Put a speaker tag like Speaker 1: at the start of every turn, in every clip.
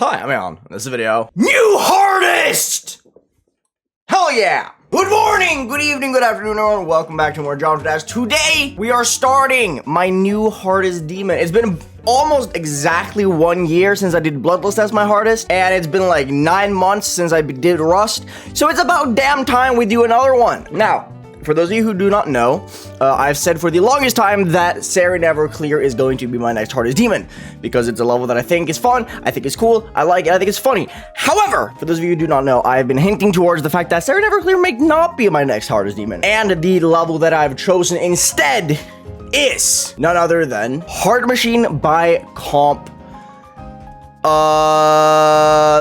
Speaker 1: Hi, I'm Aeon. In this video, new hardest! Hell yeah! Good morning, good evening, good afternoon, everyone. Welcome back to more John Dash. Today, we are starting my new hardest demon. It's been almost exactly 1 year since I did Bloodlust as my hardest, and it's been like 9 months since I did Rust. So it's about damn time we do another one. Now, for those of you who do not know, I've said for the longest time that Sarah Never Clear is going to be my next hardest demon, because it's a level that I think is fun, I think it's cool, I like it, I think it's funny. However, for those of you who do not know, I've been hinting towards the fact that Sarah Never Clear may not be my next hardest demon, and the level that I've chosen instead is none other than Hard Machine by Komp.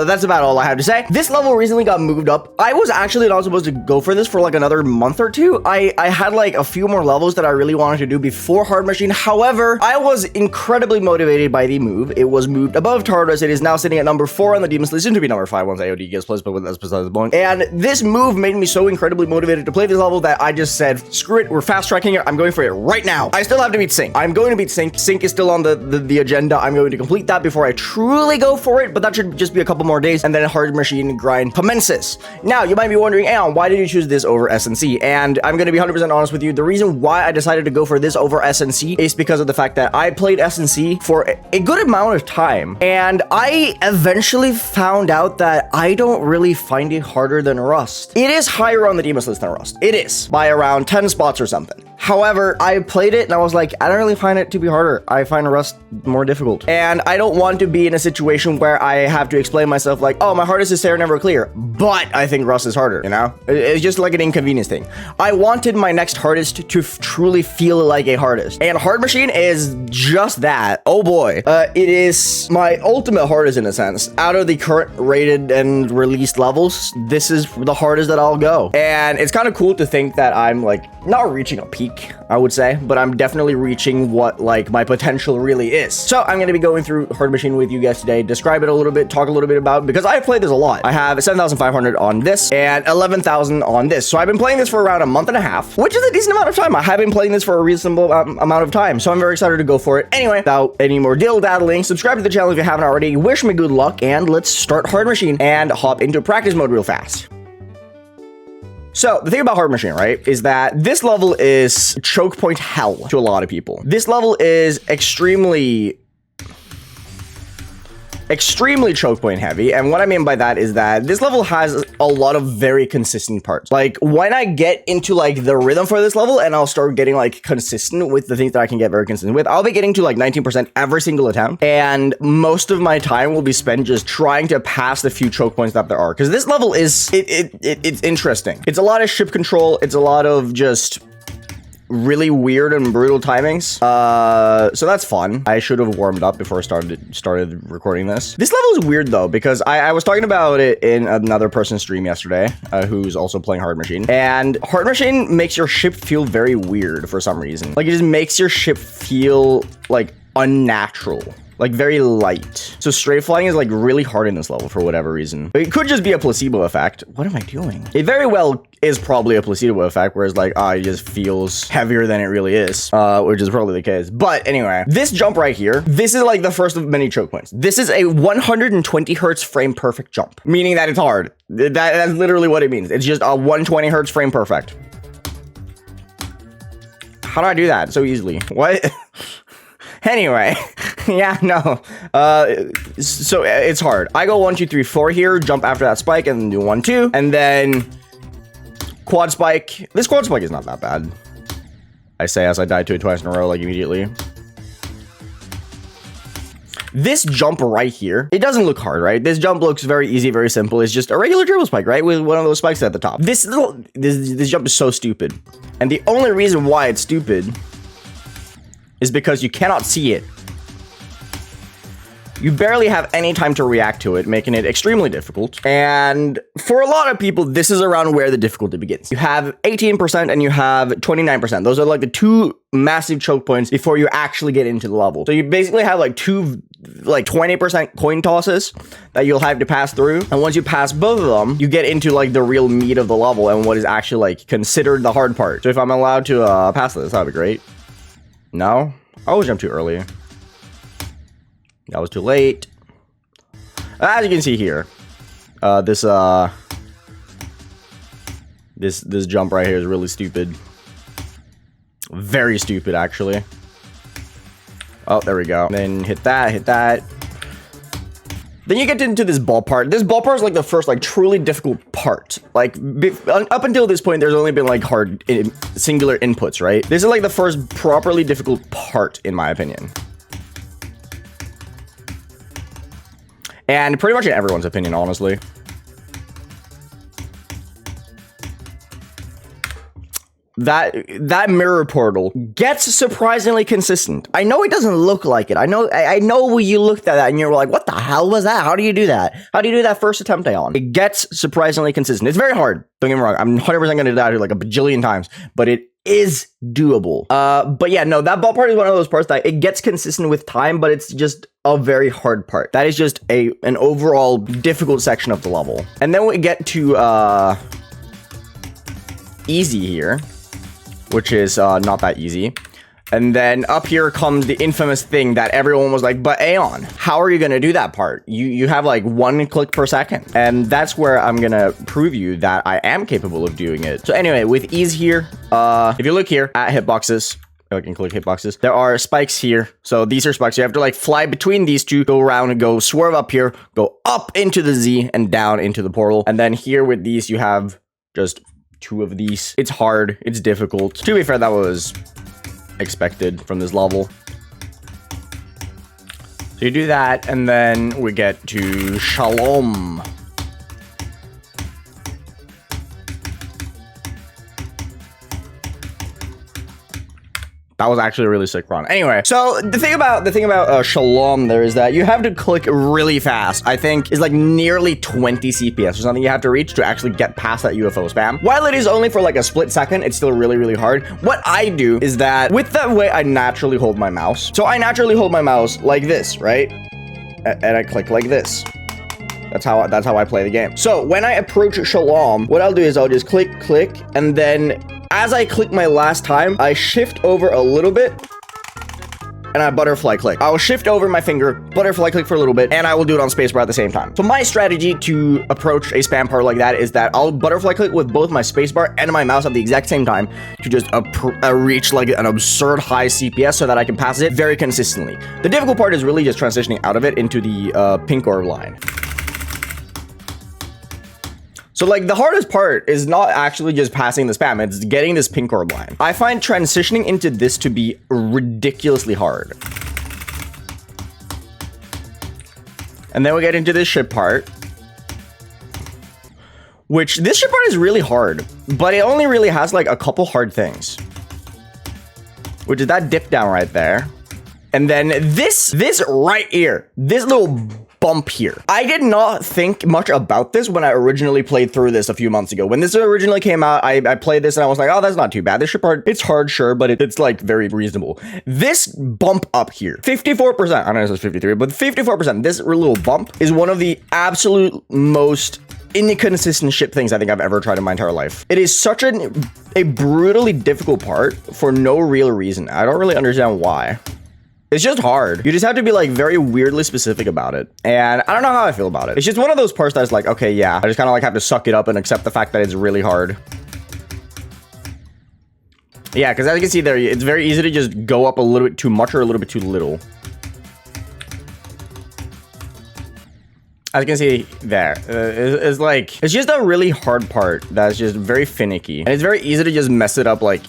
Speaker 1: That's about all I have to say. This level recently got moved up. I was actually not supposed to go for this for like another month or two. I had like a few more levels that I really wanted to do before Hard Machine. However, I was incredibly motivated by the move. It was moved above Tartarus. It is now sitting at number 4 on the Demon's List, soon to be number 5 once AOD gets placed, but that's besides the point. And this move made me so incredibly motivated to play this level that I just said, screw it, we're fast tracking it. I'm going for it right now. I still have to beat Sync. I'm going to beat Sync. Sync is still on the agenda. I'm going to complete that before I truly go for it, but that should just be a couple more days, and then Hard Machine grind commences. Now, you might be wondering, Aeon, why did you choose this over SNC? And I'm going to be 100% honest with you. The reason why I decided to go for this over SNC is because of the fact that I played SNC for a good amount of time, and I eventually found out that I don't really find it harder than Rust. It is higher on the Demon's List than Rust. It is, by around 10 spots or something. However, I played it and I was like, I don't really find it to be harder. I find Rust more difficult. And I don't want to be in a situation where I have to explain myself like, oh, my hardest is Sarah Never Clear, but I think Rust is harder, you know? It's just like an inconvenience thing. I wanted my next hardest to truly feel like a hardest. And Hard Machine is just that. Oh boy. It is my ultimate hardest in a sense. Out of the current rated and released levels, this is the hardest that I'll go. And it's kind of cool to think that I'm like, not reaching a peak, I would say, but I'm definitely reaching what like my potential really is. So I'm going to be going through Hard Machine with you guys today, describe it a little bit, talk a little bit about it, because I've played this a lot. I have 7,500 on this and 11,000 on this. So I've been playing this for around a month and a half, which is a decent amount of time. I have been playing this for a reasonable amount of time, so I'm very excited to go for it. Anyway, without any more diddle-daddling, subscribe to the channel if you haven't already, wish me good luck, and let's start Hard Machine and hop into practice mode real fast. So, the thing about Hard Machine, right, is that this level is choke point hell to a lot of people. This level is extremely choke point heavy, and what I mean by that is that this level has a lot of very consistent parts. Like, when I get into like the rhythm for this level and I'll start getting like consistent with the things that I can get very consistent with, I'll be getting to like 19% every single attempt, and most of my time will be spent just trying to pass the few choke points that there are, because this level is it's interesting. It's a lot of ship control, it's a lot of just really weird and brutal timings, so that's fun. I should have warmed up before I started recording this. This level is weird though, because I was talking about it in another person's stream yesterday, who's also playing Hard Machine, and Hard Machine makes your ship feel very weird for some reason. Like, it just makes your ship feel like unnatural, like very light. So straight flying is like really hard in this level for whatever reason. It could just be a placebo effect. What am I doing? It very well is probably a placebo effect, whereas like, it just feels heavier than it really is, which is probably the case. But anyway, this jump right here, this is like the first of many choke points. This is a 120 hertz frame perfect jump, meaning that it's hard. That's literally what it means. It's just a 120 hertz frame perfect. How do I do that so easily? What? Anyway, yeah, no. So it's hard. I go 1, 2, 3, 4 here, jump after that spike, and then do 1, 2, and then quad spike. This quad spike is not that bad, I say as I die to it twice in a row, like immediately. This jump right here, it doesn't look hard, right? This jump looks very easy, very simple. It's just a regular triple spike, right? With one of those spikes at the top. This jump is so stupid. And the only reason why it's stupid is because you cannot see it. You barely have any time to react to it, making it extremely difficult. And for a lot of people, this is around where the difficulty begins. You have 18% and you have 29%. Those are like the two massive choke points before you actually get into the level. So you basically have like two, like 20% coin tosses that you'll have to pass through. And once you pass both of them, you get into like the real meat of the level and what is actually like considered the hard part. So if I'm allowed to pass this, that'd be great. No? I always jump too early. That was too late. As you can see here, this jump right here is really stupid. Very stupid, actually. Oh, there we go. Then hit that, hit that. Then you get into this ball part. This ball part is like the first like truly difficult part. Like up until this point, there's only been like singular inputs, right? This is like the first properly difficult part, in my opinion. And pretty much in everyone's opinion, honestly. That mirror portal gets surprisingly consistent. I know it doesn't look like it. I know you looked at that and you're like, what the hell was that? How do you do that? How do you do that first attempt, Aeon? It gets surprisingly consistent. It's very hard. Don't get me wrong. I'm 100% going to die here like a bajillion times, but it is doable. But yeah, no, that ball part is one of those parts that it gets consistent with time, but it's just a very hard part. That is just an overall difficult section of the level. And then we get to easy here, which is not that easy. And then up here comes the infamous thing that everyone was like, but Aeon, how are you going to do that part? You have like 1 click per second. And that's where I'm going to prove you that I am capable of doing it. So anyway, with ease here, if you look here at hitboxes, I can click hitboxes. There are spikes here. So these are spikes. You have to like fly between these two, go around and go swerve up here, go up into the Z and down into the portal. And then here with these, you have just 2 of these. It's hard. It's difficult. To be fair, that was expected from this level. So you do that, and then we get to Shalom. That was actually a really sick run. Anyway, so the thing about Shalom there is that you have to click really fast. I think it's like nearly 20 CPS or something you have to reach to actually get past that UFO spam. While it is only for like a split second, it's still really, really hard. What I do is that with that way, I naturally hold my mouse. So I naturally hold my mouse like this, right? And I click like this. That's how I play the game. So when I approach Shalom, what I'll do is I'll just click, and then as I click my last time, I shift over a little bit and I butterfly click. I'll shift over my finger, butterfly click for a little bit, and I will do it on spacebar at the same time. So my strategy to approach a spam part like that is that I'll butterfly click with both my spacebar and my mouse at the exact same time to just reach like an absurd high CPS so that I can pass it very consistently. The difficult part is really just transitioning out of it into the pink orb line. So like the hardest part is not actually just passing the spam, it's getting this pink orb line. I find transitioning into this to be ridiculously hard. And then we get into this ship part, which this ship part is really hard, but it only really has like a couple hard things, which is that dip down right there. And then this right here, this little bump here. I did not think much about this when I originally played through this a few months ago. When this originally came out, I played this and I was like, oh, that's not too bad. This ship part, it's hard, sure, but it's like very reasonable. This bump up here, 54%, I know this is 53, but 54%, this little bump is one of the absolute most inconsistent ship things I think I've ever tried in my entire life. It is such a brutally difficult part for no real reason. I don't really understand why. It's just hard. You just have to be like very weirdly specific about it. And I don't know how I feel about it. It's just one of those parts that's like, okay, yeah, I just kind of like have to suck it up and accept the fact that it's really hard. Yeah, because as you can see there, it's very easy to just go up a little bit too much or a little bit too little. As you can see there, it's like, it's just a really hard part that's just very finicky. And it's very easy to just mess it up like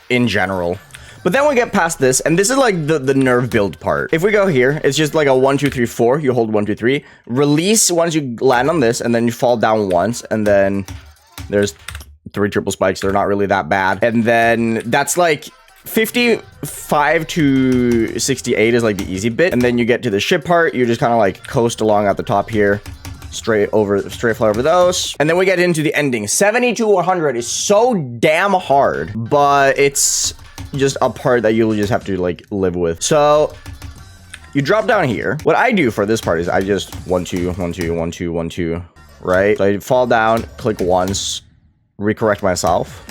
Speaker 1: in general. But then we get past this, and this is like the nerve build part. If we go here, it's just like a 1, 2, 3, 4. You hold 1, 2, 3. Release once you land on this, and then you fall down once, and then there's 3 triple spikes. They're not really that bad. And then that's like 55 to 68 is like the easy bit. And then you get to the ship part. You just kind of like coast along at the top here. Straight fly over those. And then we get into the ending. 70 to 100 is so damn hard, but it's just a part that you'll just have to like live with. So you drop down here. What I do for this part is I just 1, 2, 1, 2, 1, 2, 1, 2, right? So I fall down, click once, recorrect myself,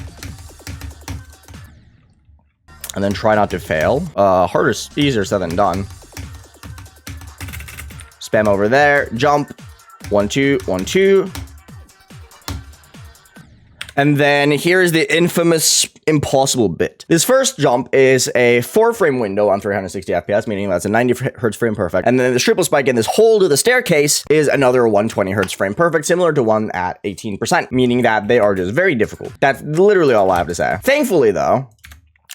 Speaker 1: and then try not to fail. Easier said than done. spam over there, jump, 1, 2, 1, 2. And then here's the infamous impossible bit. This first jump is a 4-frame window on 360 FPS, meaning that's a 90 hertz frame perfect. And then the triple spike in this hole to the staircase is another 120 hertz frame perfect, similar to one at 18%, meaning that they are just very difficult. That's literally all I have to say. Thankfully, though,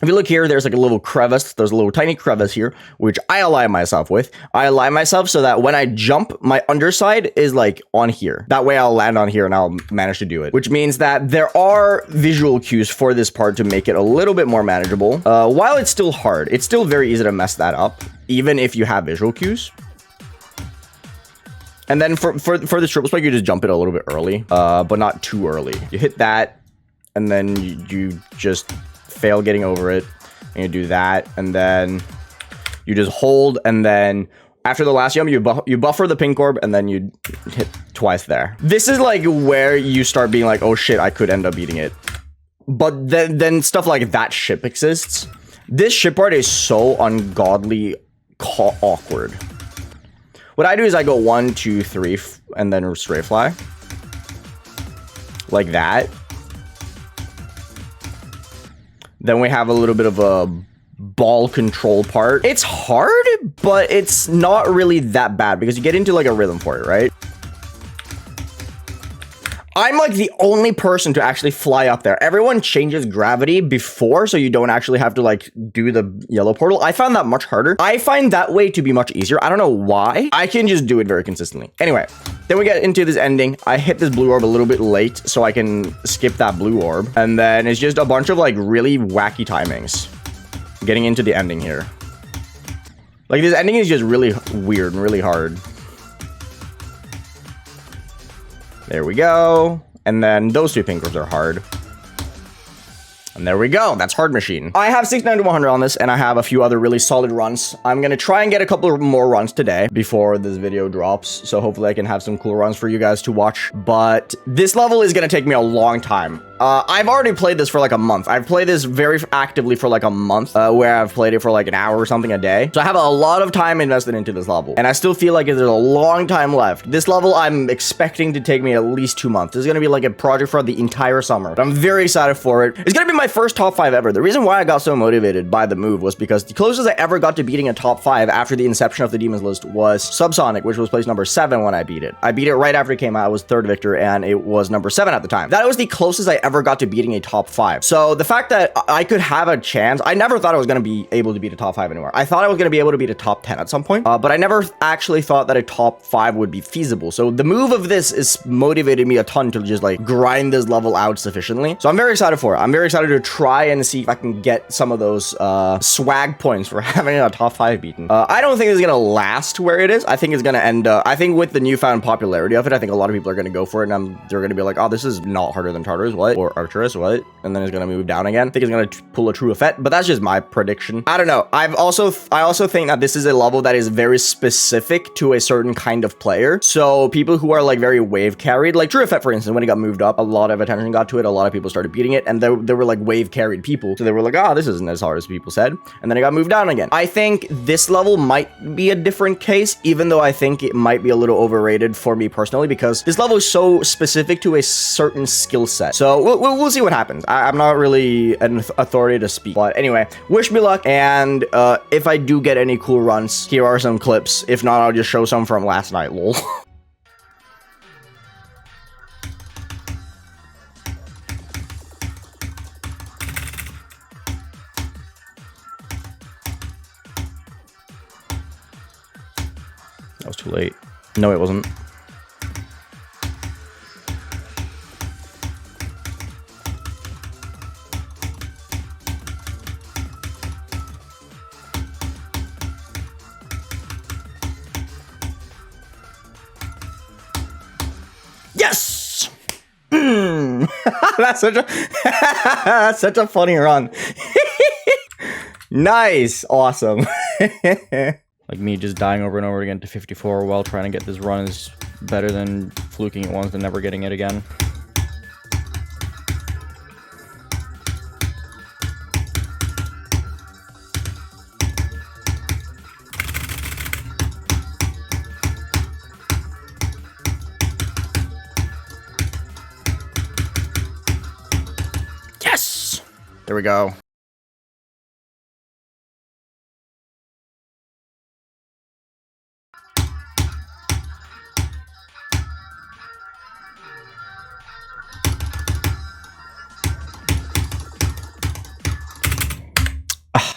Speaker 1: if you look here, there's like a little crevice. There's a little tiny crevice here, which I align myself with. I align myself so that when I jump, my underside is like on here. That way I'll land on here and I'll manage to do it, which means that there are visual cues for this part to make it a little bit more manageable. While it's still hard, it's still very easy to mess that up, even if you have visual cues. And then for this triple spike, you just jump it a little bit early, but not too early. You hit that, and then you just fail getting over it, and you do that, and then you just hold, and then after the last jump, you buffer the pink orb, and then you hit twice there. This is like where you start being like, oh shit, I could end up beating it. But then stuff like that ship exists. This ship part is so ungodly awkward. What I do is I go 1, 2, 3, and then straight fly. Like that. Then we have a little bit of a ball control part. It's hard, but it's not really that bad because you get into like a rhythm for it, right? I'm like the only person to actually fly up there. Everyone changes gravity before, so you don't actually have to like do the yellow portal. I found that much harder. I find that way to be much easier. I don't know why. I can just do it very consistently. Anyway, then we get into this ending. I hit this blue orb a little bit late, so I can skip that blue orb. And then it's just a bunch of like really wacky timings. Getting into the ending here. Like this ending is just really weird and really hard. There we go. And then those two pink orbs are hard. And there we go. That's Hard Machine. I have 69 to 100 on this, and I have a few other really solid runs. I'm going to try and get a couple more runs today before this video drops. So hopefully I can have some cool runs for you guys to watch. But this level is going to take me a long time. I've already played this for like a month. I've played this very actively for like a month, where I've played it for like an hour or something a day. So I have a lot of time invested into this level, and I still feel like there's a long time left. This level, I'm expecting to take me at least 2 months. This is going to be like a project for the entire summer. But I'm very excited for it. It's going to be my first top 5 ever. The reason why I got so motivated by the move was because the closest I ever got to beating a top 5 after the inception of the Demons list was Subsonic, which was placed number 7 when I beat it. I beat it right after it came out. I was 3rd victor, and it was number 7 at the time. That was the closest I ever got to beating a top 5. So the fact that I could have a chance, I never thought I was going to be able to beat a top 5 anywhere. I thought I was going to be able to beat a top 10 at some point, but I never actually thought that a top 5 would be feasible. So the move of this is motivated me a ton to just like grind this level out sufficiently. So I'm very excited for it. I'm very excited to try and see if I can get some of those swag points for having a top 5 beaten. I don't think it's going to last where it is. I think it's going to end I think with the newfound popularity of it, I think a lot of people are going to go for it, and they're going to be like, oh, this is not harder than Tartarus, what? Or Arcturus, what? And then it's going to move down again. I think it's going to pull a true effect, but that's just my prediction. I don't know. I also think that this is a level that is very specific to a certain kind of player. So people who are like very wave carried, like True Effect, for instance, when it got moved up, a lot of attention got to it. A lot of people started beating it, and there were like wave carried people. So they were like, oh, this isn't as hard as people said. And then it got moved down again. I think this level might be a different case, even though I think it might be a little overrated for me personally, because this level is so specific to a certain skill set. So we'll see what happens. I'm not really an authority to speak. But anyway, wish me luck. And if I do get any cool runs, here are some clips. If not, I'll just show some from last night, lol. That was too late. No, it wasn't. Yes! That's such a funny run. Nice. Awesome. Like me just dying over and over again to 54 while trying to get this run is better than fluking it once and never getting it again. There we go.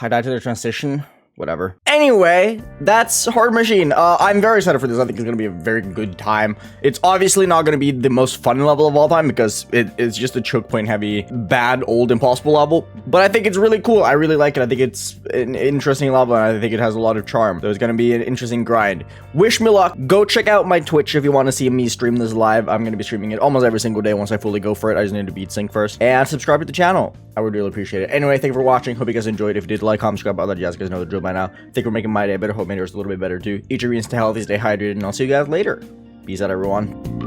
Speaker 1: I died to the transition. Whatever. Anyway, that's Hard Machine. I'm very excited for this. I think it's going to be a very good time. It's obviously not going to be the most fun level of all time because it's just a choke point heavy, bad, old, impossible level. But I think it's really cool. I really like it. I think it's an interesting level, and I think it has a lot of charm. So it's going to be an interesting grind. Wish me luck. Go check out my Twitch if you want to see me stream this live. I'm going to be streaming it almost every single day once I fully go for it. I just need to beat sync first. And subscribe to the channel. I would really appreciate it. Anyway, thank you for watching. Hope you guys enjoyed. If you did, like, comment, subscribe, all that you guys know the drill by now. Think we're making my day better. Hope my day was a little bit better too. Eat your greens, stay healthy, stay hydrated, and I'll see you guys later. Peace out, everyone.